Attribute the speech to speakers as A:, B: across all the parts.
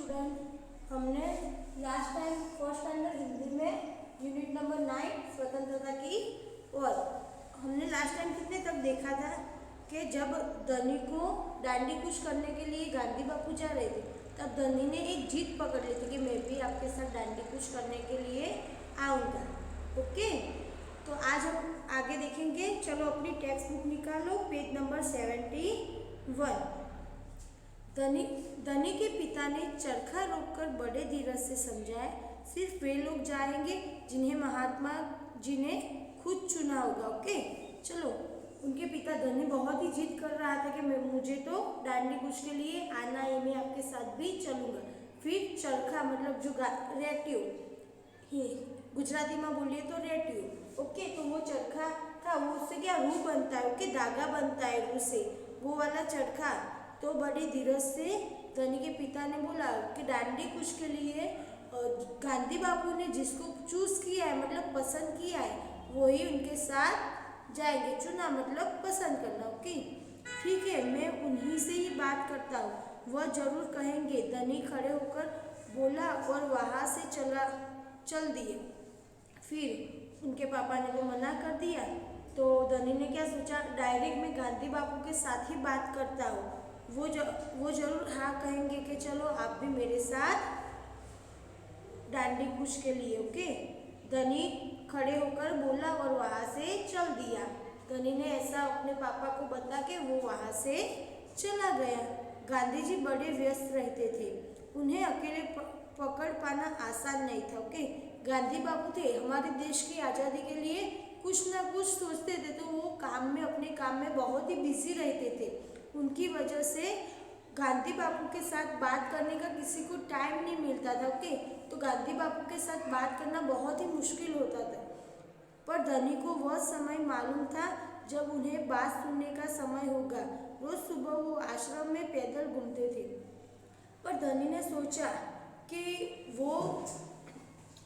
A: Student, हमने last time first standard Hindi में unit number 9 स्वतंत्रता की और हमने लास्ट टाइम कितने तक देखा था कि जब धनी को डांडी कूच करने के लिए गांधी बापू जा रहे थे, तब धनी ने एक जीत पकड़ ली थी कि मैं भी आपके साथ डांडी कूच करने के लिए आऊँगा। ओके, तो आज हम आगे देखेंगे। चलो अपनी टेक्स्ट बुक निकालो, पेज नंबर 71। धनी के पिता ने चरखा रोककर बड़े धीरज से समझाया, सिर्फ वे लोग जाएंगे जिन्हें महात्मा जी ने खुद चुना होगा। ओके, चलो। उनके पिता धनी बहुत ही जिद कर रहा था कि मुझे तो डांडी कूच के लिए आना है, मैं आपके साथ भी चलूँगा। फिर चरखा मतलब जो रेटियो ही गुजराती में बोलिए तो रेटियो। ओके, तो वो चरखा था, वो उससे क्या रूह बनता है, ओके, धागा बनता है रूह से, वो वाला चरखा। तो बड़ी धीरज से धनी के पिता ने बोला कि डांडी कूच के लिए गांधी बापू ने जिसको चूज किया है मतलब पसंद किया है, वही उनके साथ जाएंगे। चुना मतलब पसंद करना। ओके, ठीक है, मैं उन्हीं से ही बात करता हूँ, वह जरूर कहेंगे। धनी खड़े होकर बोला और वहाँ से चल दिए। फिर उनके पापा ने वो मना कर दिया, तो धनी ने क्या सोचा, डायरेक्ट मैं गांधी बापू के साथ ही बात करता हूँ, वो जरूर हाँ कहेंगे कि चलो आप भी मेरे साथ डांडी कूच के लिए। ओके, धनी खड़े होकर बोला और वहाँ से चल दिया। धनी ने ऐसा अपने पापा को बता के वो वहाँ से चला गया। गांधी जी बड़े व्यस्त रहते थे, उन्हें अकेले पकड़ पाना आसान नहीं था। ओके, गांधी बापू थे, हमारे देश की आज़ादी के लिए कुछ ना कुछ सोचते थे, तो वो अपने काम में बहुत ही बिजी रहते थे। उनकी वजह से गांधी बापू के साथ बात करने का किसी को टाइम नहीं मिलता था। ओके, तो गांधी बापू के साथ बात करना बहुत ही मुश्किल होता था। पर धनी को वह समय मालूम था जब उन्हें बात सुनने का समय होगा। रोज सुबह वो आश्रम में पैदल घूमते थे, पर धनी ने सोचा कि वो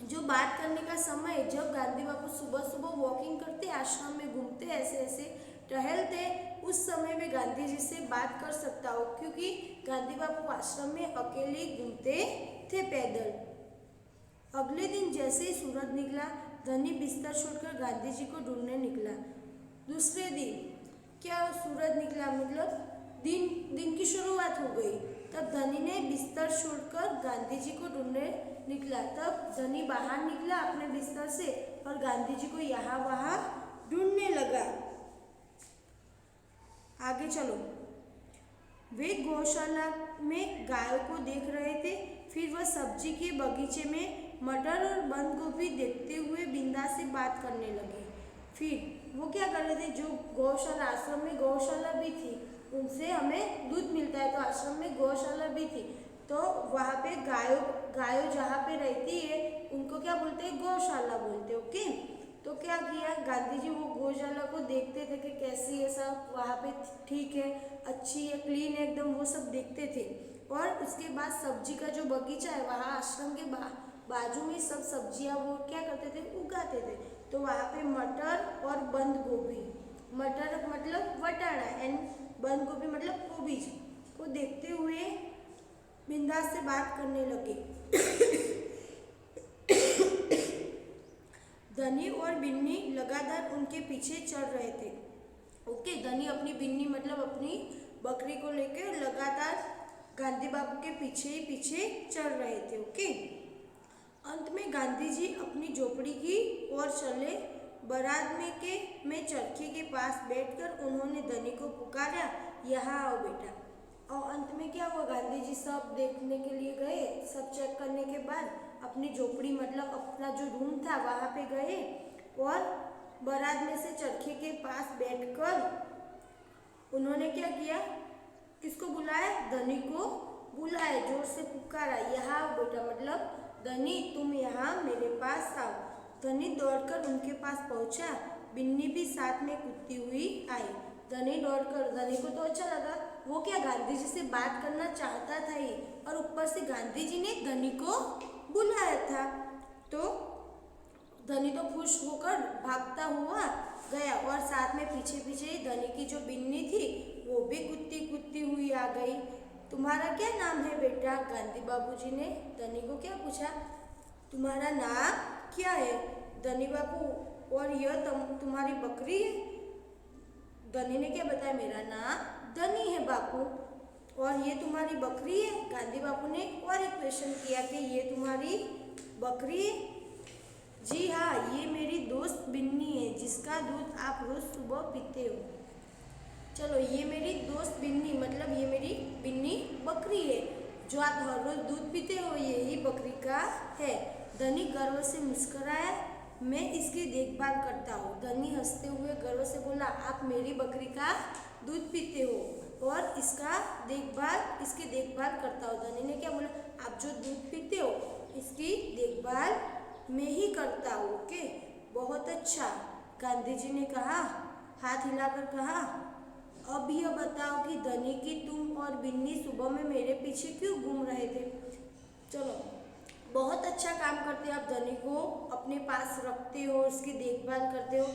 A: जो बात करने का समय, जब गांधी बापू सुबह सुबह वॉकिंग करते, आश्रम में घूमते, ऐसे ऐसे टहलते, उस समय में गांधी जी से बात कर सकता हो, क्योंकि गांधी बापू आश्रम में अकेले घूमते थे पैदल। अगले दिन जैसे ही सूरज निकला, धनी बिस्तर छोड़कर गांधी जी को ढूंढने निकला। दूसरे दिन क्या सूरज निकला मतलब दिन की शुरुआत हो गई। तब धनी ने बिस्तर छोड़कर गांधी जी को ढूंढने निकला। तब धनी बाहर निकला अपने बिस्तर से और गांधी जी को यहाँ वहाँ ढूंढने लगा। आगे चलो। वे गौशाला में गायों को देख रहे थे। फिर वह सब्जी के बगीचे में मटर और बंद गोभी देखते हुए बिंदा से बात करने लगे। फिर वो क्या कर रहे थे, जो गौशाला, आश्रम में गौशाला भी थी, उनसे हमें दूध मिलता है, तो आश्रम में गौशाला भी थी, तो वहाँ पे गायों जहाँ पे रहती है उनको क्या बोलते हैं, गौशाला बोलते हैं। ओके, तो क्या किया, गांधी जी वो गौशाला को देखते थे कि कैसी है, सब वहाँ पे ठीक है, अच्छी है, क्लीन है एकदम, वो सब देखते थे। और उसके बाद सब्जी का जो बगीचा है, वहाँ आश्रम के बाजू में सब सब्जियाँ वो क्या करते थे, उगाते थे। तो वहाँ पे मटर और बंद गोभी, मटर मतलब वटाणा एंड बंद गोभी मतलब कोबीज को देखते हुए बिंदास से बात करने लगे। धनी और बिन्नी लगातार उनके पीछे चल रहे थे। ओके, धनी अपनी बिन्नी मतलब अपनी बकरी को लेकर लगातार गांधी बापू के पीछे ही पीछे चल रहे थे। ओके, अंत में गांधी जी अपनी झोपड़ी की ओर चले। बारात में चरखे के पास बैठकर उन्होंने धनी को पुकारा, यहाँ आओ बेटा। और अंत में क्या हुआ, गांधी जी सब देखने के लिए गए। सब चेक करने के बाद अपनी झोपड़ी मतलब अपना जो रूम था वहाँ पे गए और बारात में से चरखे के पास बैठकर उन्होंने क्या किया, किसको बुलाया, धनी को बुलाया, जोर से पुकारा, यहाँ आओ बेटा, मतलब धनी तुम यहाँ मेरे पास आओ। धनी दौड़कर उनके पास पहुँचा। बिन्नी भी साथ में कूदती हुई आई। धनी दौड़कर, धनी को तो अच्छा लगा, वो क्या गांधी जी से बात करना चाहता था ही, और ऊपर से गांधी जी ने धनी को बुलाया था, तो धनी तो खुश होकर भागता हुआ गया और साथ में पीछे पीछे धनी की जो बिन्नी थी वो भी कूदती कूदती हुई आ गई। तुम्हारा क्या नाम है बेटा? गांधी बाबूजी ने धनी को क्या पूछा? तुम्हारा नाम क्या है? धनी बाबू, और यह तुम्हारी बकरी है? धनी ने क्या बताया? मेरा नाम धनी है बापू। और ये तुम्हारी बकरी है? गांधी बापू ने और एक क्वेश्चन किया कि ये तुम्हारी बकरी है? जी हाँ, ये मेरी दोस्त बिन्नी है जिसका दूध आप रोज सुबह पीते हो। चलो, ये मेरी दोस्त बिन्नी मतलब ये मेरी बिन्नी बकरी है जो आप हर रोज दूध पीते हो, यही बकरी का है। धनी गर्व से मुस्कुराया, मैं इसकी देखभाल करता हूँ। धनी हंसते हुए गर्व से बोला, आप मेरी बकरी का दूध पीते हो और इसकी देखभाल करता हूँ। धनी ने क्या बोला? आप जो दूध पीते हो इसकी देखभाल मैं ही करता हूँ। ओके, बहुत अच्छा। गांधी जी ने कहा, हाथ हिलाकर कहा, अब यह बताओ कि धनी की तुम और बिन्नी सुबह में मेरे पीछे क्यों घूम रहे थे? चलो, बहुत अच्छा काम करते हो आप, धनी को अपने पास रखते हो, उसकी देखभाल करते हो।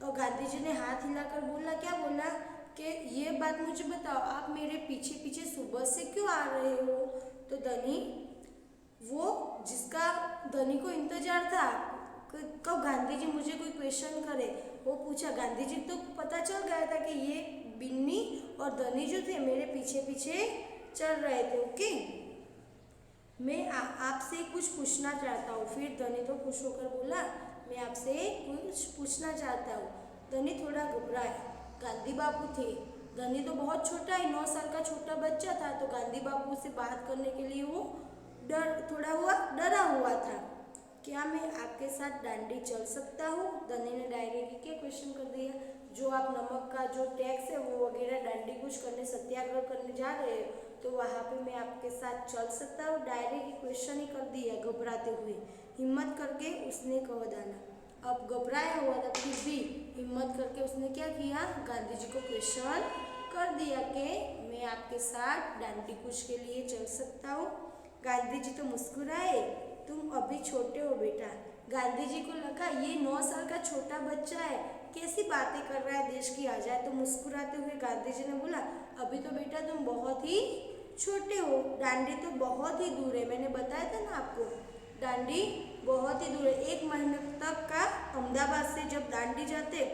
A: और गांधी जी ने हाथ हिलाकर बोला, क्या बोला कि ये बात मुझे बताओ, आप मेरे पीछे पीछे सुबह से क्यों आ रहे हो? तो धनी, वो जिसका धनी को इंतजार था कब गांधी जी मुझे कोई क्वेश्चन करे, वो पूछा। गांधी जी तो पता चल गया था कि ये बिन्नी और धनी जो थे मेरे पीछे पीछे चल रहे थे। ओके, मैं आपसे कुछ पूछना चाहता हूँ। फिर धनी तो खुश होकर बोला, मैं आपसे कुछ पूछना चाहता हूँ। धनी थोड़ा घबराया, गांधी बापू थे। धनी तो बहुत छोटा है, 9 साल का छोटा बच्चा था, तो गांधी बापू से बात करने के लिए वो डरा हुआ था। क्या मैं आपके साथ डांडी चल सकता हूँ? धनी ने डायरेक्ट क्या क्वेश्चन कर दिया, जो आप नमक का जो टैक्स है वो वगैरह डांडी कुछ करने, सत्याग्रह करने जा रहे हो, तो वहाँ पे मैं आपके साथ चल सकता हूँ? डायरेक्ट क्वेश्चन ही कर दिया घबराते हुए। हिम्मत करके उसने कह डाला। अब घबराया हुआ था, फिर भी हिम्मत करके उसने क्या किया, गांधी जी को क्वेश्चन कर दिया कि मैं आपके साथ डांडी कुछ के लिए चल सकता हूँ। गांधी जी तो मुस्कुराए, तुम अभी छोटे हो बेटा। गांधी जी को लगा ये 9 साल का छोटा बच्चा है, कैसी बातें कर रहा है, देश की आजाद। तो मुस्कुराते हुए गांधी जी ने बोला, अभी तो बेटा तुम बहुत ही छोटे हो, डांडी तो बहुत ही दूर है। मैंने बताया था ना आपको, डांडी बहुत ही दूर है। 1 महीने तक का अहमदाबाद से जब डांडी जाते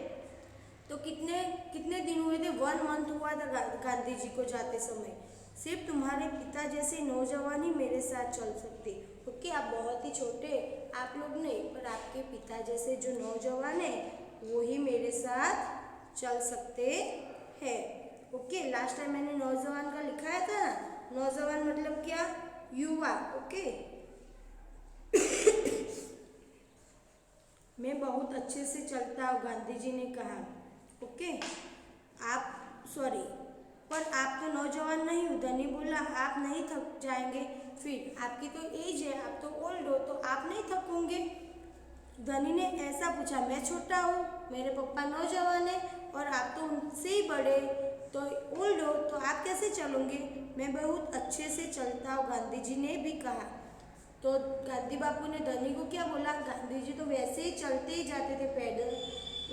A: तो कितने दिन हुए थे? 1 मंथ हुआ था गांधी जी को जाते समय। सिर्फ तुम्हारे पिता जैसे नौजवान ही मेरे साथ चल सकते। ओके, आप बहुत ही छोटे, आप लोग नहीं, पर आपके पिता जैसे जो नौजवान है वो ही मेरे साथ चल सकते हैं। ओके, लास्ट टाइम मैंने नौजवान का लिखाया था ना, नौजवान मतलब क्या? युवा। ओके, मैं बहुत अच्छे से चलता हूँ, गांधी जी ने कहा। ओके, पर आप तो नौजवान नहीं हो। धनी बोला, आप नहीं थक जाएंगे? फिर आपकी तो एज है, आप तो ओल्ड हो, तो आप नहीं थकोगे? धनी ने ऐसा पूछा, मैं छोटा हूँ, मेरे पापा नौजवान है और आप तो उनसे ही बड़े तो ओल्ड हो, तो आप कैसे चलोगे? मैं बहुत अच्छे से चलता हूँ, गांधी जी ने भी कहा। तो गांधी बापू ने धनी को क्या बोला, गांधी जी तो वैसे ही चलते ही जाते थे पैदल,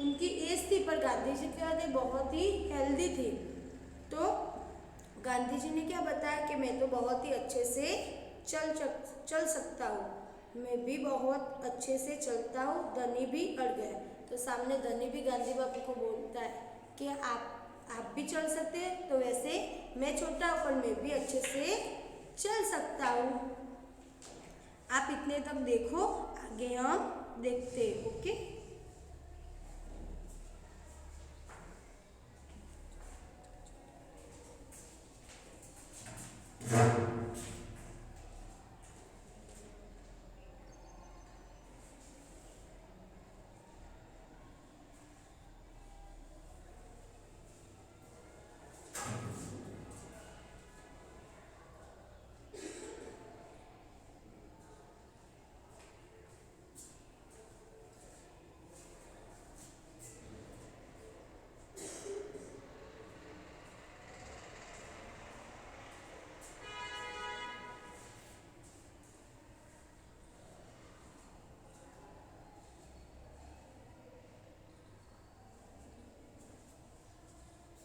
A: उनकी एज थी, पर गांधी जी क्या थे, बहुत ही हेल्दी थे। तो गांधी जी ने क्या बताया कि मैं तो बहुत ही अच्छे से चल सकता हूँ, मैं भी बहुत अच्छे से चलता हूँ। धनी भी अड़ गया। तो सामने धनी भी गांधी बापू को बोलता है कि आप भी चल सकते हैं, तो वैसे मैं छोटा हूँ पर मैं भी अच्छे से चल सकता हूँ। आप इतने तक देखो, आगे हम देखते हैं। ओके,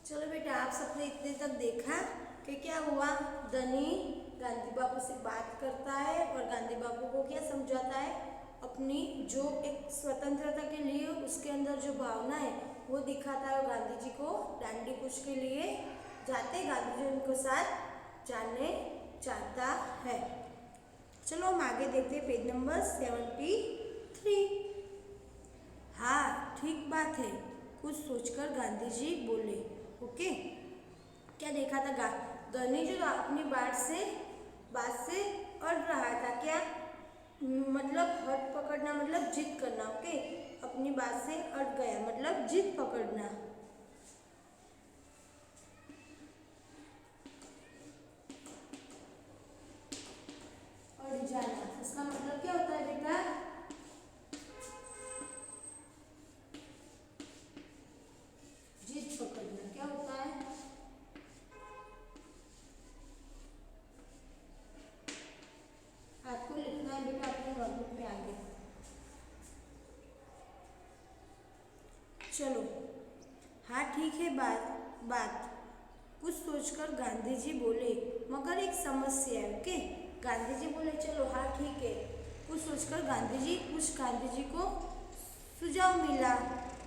A: चलो बेटा, आप सबने इतने तक देखा। कि क्या हुआ, धनी गांधी बापू से बात करता है और गांधी बापू को क्या समझाता है, अपनी जो एक स्वतंत्रता के लिए उसके अंदर जो भावना है वो दिखाता है। गांधी जी को दांडी कूच के लिए जाते गांधी जी उनको साथ जाने चाहता है। चलो हम आगे देखते हैं पेज नंबर 73। हाँ ठीक बात है, कुछ सोचकर गांधी जी बोले। ओके, क्या देखा था, धनी जो अपनी बात से अड़ रहा था, क्या मतलब हट पकड़ना मतलब जिद करना। ओके, अपनी बात से अड़ गया मतलब जिद पकड़ना। अड़ जाना इसका मतलब क्या होता है बेटा, जिद पकड़ना। क्या होता है, आपको लिखना है बेटा अपने नोटबुक में आगे। चलो हाँ ठीक है, बात कुछ सोचकर गांधी जी बोले, मगर एक समस्या है। ओके, गांधी जी बोले चलो हाँ ठीक है, कुछ सोचकर गांधी जी को सुझाव मिला,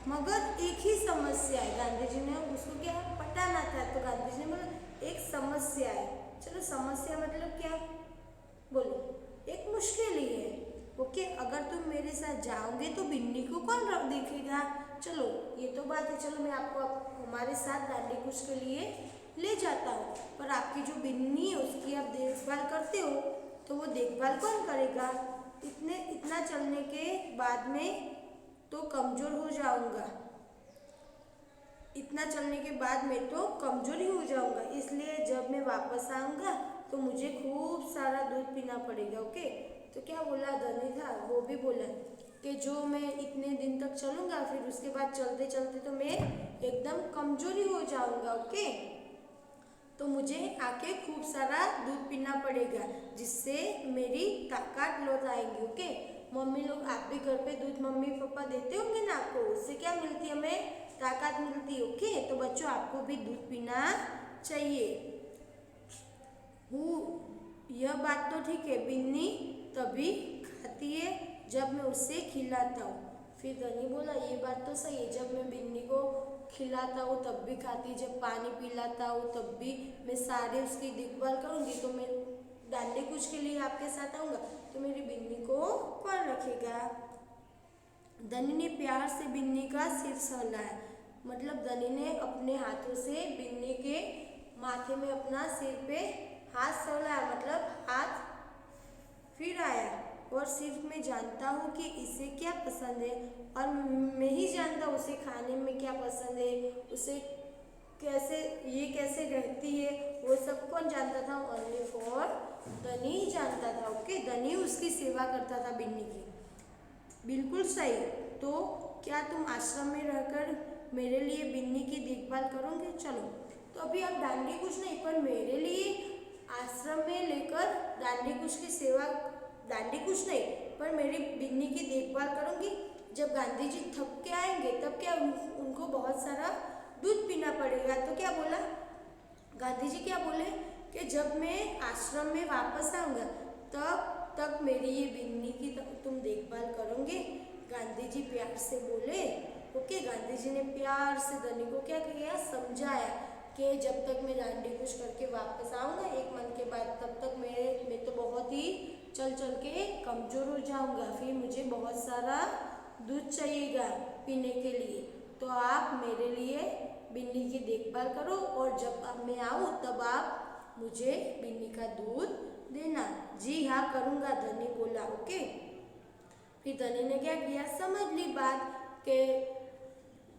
A: मगर एक ही समस्या है। गांधी जी ने उसको क्या पटाना था, तो गांधी जी ने बोला एक समस्या है। चलो समस्या मतलब क्या, बोलो, एक मुश्किल ही है। ओके, अगर तुम मेरे साथ जाओगे तो बिन्नी को कौन रख देखेगा। चलो ये तो बात है, चलो मैं आपको हमारे साथ दांडी कूच के लिए ले जाता हूँ, पर आपकी जो बिन्नी है उसकी आप देखभाल करते हो, तो वो देखभाल कौन करेगा। इतना चलने के बाद में तो कमजोर हो जाऊंगा, इतना चलने के बाद मैं तो कमजोर ही हो जाऊंगा, इसलिए जब मैं वापस आऊंगा तो मुझे खूब सारा दूध पीना पड़ेगा। ओके, तो क्या बोला धनी था, वो भी बोला कि जो मैं इतने दिन तक चलूंगा, फिर उसके बाद चलते चलते तो मैं एकदम कमजोरी हो जाऊंगा। ओके, तो मुझे आके खूब सारा दूध पीना पड़ेगा, जिससे मेरी ताकत लौट आएगी। ओके, मम्मी लोग, आप भी घर पे दूध मम्मी पापा देते होंगे ना आपको, उससे क्या मिलती है, हमें ताकत मिलती है। ओके, तो बच्चों आपको भी दूध पीना चाहिए। यह बात तो ठीक है, बिन्नी तभी खाती है जब मैं उसे खिलाता हूँ। फिर धनी बोला ये बात तो सही है, जब मैं बिन्नी को खिलाता हूँ तब भी खाती, जब पानी पिलाता हूँ तब भी मैं सारे उसकी देखभाल करूँगी, तो मैं दांडी कूच के लिए आपके साथ आऊँगा तो मेरी बिन्नी को कौन रखेगा। धनी ने प्यार से बिन्नी का सिर सहलाया, मतलब धनी ने अपने हाथों से बिन्नी के माथे में अपना सिर पे हाथ सहलाया, मतलब हाथ फिर आया, और सिर्फ मैं जानता हूँ कि इसे क्या पसंद है, और मैं ही जानता हूँ उसे खाने में क्या पसंद है, उसे कैसे रहती है, वो सब कौन जानता था, ओनली फॉर धनी ही जानता था। ओके, धनी उसकी सेवा करता था बिन्नी की। बिल्कुल सही, तो क्या तुम आश्रम में रहकर मेरे लिए बिन्नी की देखभाल करोगे। चलो, तो अभी आप दांडी कूच नहीं, पर मेरे लिए आश्रम में लेकर दांडी कूच की सेवा, दांडी कूच नहीं पर मेरी बिन्नी की देखभाल करूंगी। जब गांधी जी थक के आएंगे तब क्या उनको बहुत सारा दूध पीना पड़ेगा। तो क्या बोला गांधी जी, क्या बोले कि जब मैं आश्रम में वापस आऊंगा तब तक मेरी ये बिन्नी की तुम देखभाल करोगे। गांधी जी प्यार से बोले। ओके, गांधी जी ने प्यार से धनी को क्या किया, समझाया कि जब तक मैं दांडी कूच करके वापस आऊँगा 1 मंथ के बाद, तब तक मैं तो बहुत ही चल के कमज़ोर हो जाऊँगा, फिर मुझे बहुत सारा दूध चाहिएगा पीने के लिए, तो आप मेरे लिए बिन्नी की देखभाल करो, और जब अब मैं आऊँ तब आप मुझे बिन्नी का दूध देना। जी हाँ करूँगा, धनी बोला। ओके, फिर धनी ने क्या किया, समझ ली बात कि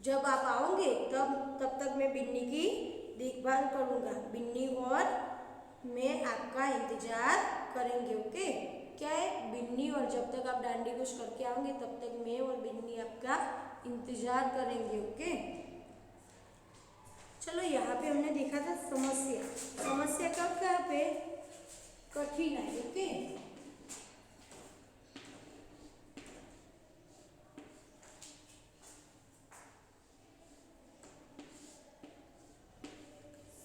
A: जब आप आओगे तब तक मैं बिन्नी की देखभाल करूँगा, बिन्नी और मैं आपका इंतजार करेंगे। ओके, क्या है, बिन्नी और जब तक आप दांडी कूच करके आओगे तब तक मैं और बिन्नी आपका इंतजार करेंगे। ओके, चलो यहाँ पे हमने देखा था समस्या कब कहाँ पे, कठिन है। ओके,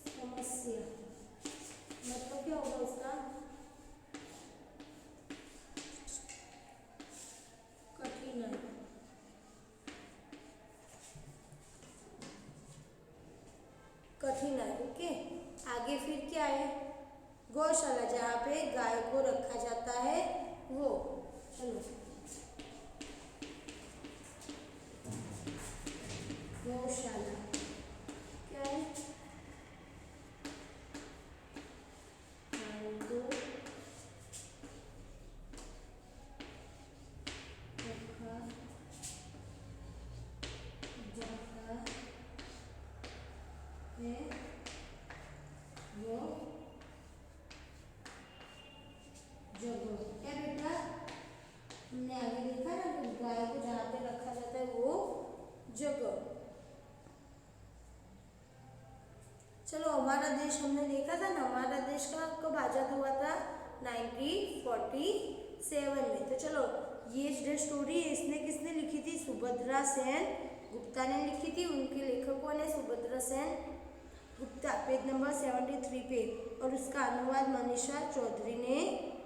A: समस्या गौशाला, जहाँ पे गाय को रखा जाता है वो। चलो गौशाला क्या है? गाय को रखा जाता है वो जगह। क्या बेटा, हमने आगे देखा ना कि गाय को जहाँ पे रखा जाता है वो जगह। चलो हमारा देश हमने देखा था ना, हमारा देश का कब आजाद हुआ था? 1947 में। तो चलो ये जो स्टोरी है इसने किसने लिखी थी? सुभद्रा सेन गुप्ता ने लिखी थी। उनके लेखक कौन है? सुभद्रा सेन गुप्ता, पेज नंबर 73 पे। और उसका अनुवाद मनीषा चौधरी ने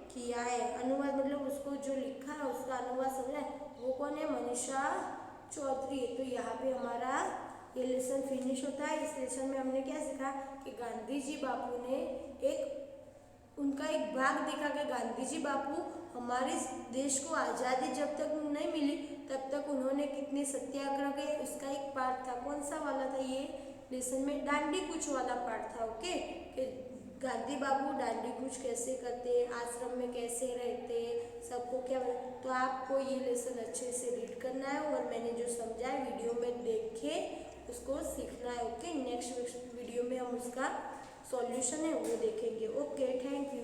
A: किया है। अनुवाद मतलब उसको जो लिखा है उसका अनुवाद समझा है, वो कौन है? मनीषा चौधरी। तो यहाँ पे हमारा ये लेसन फिनिश होता है। इस लेसन में हमने क्या सीखा कि गांधी जी बापू ने उनका एक भाग देखा कि गांधी जी बापू हमारे देश को आज़ादी जब तक नहीं मिली तब तक उन्होंने कितने सत्याग्रह किए, उसका एक पार्ट था। कौन सा वाला था ये लेसन में? डांडी कूच वाला पार्ट था। ओके, कि गांधी बाबू डांडी कूच कैसे करते, आश्रम में कैसे रहते, सबको क्या। तो आपको ये लेसन अच्छे से रीड करना है और मैंने जो समझाया वीडियो में देख के उसको सीखना है। ओके, नेक्स्ट वीडियो में हम उसका सॉल्यूशन है वो देखेंगे। Okay, thank you.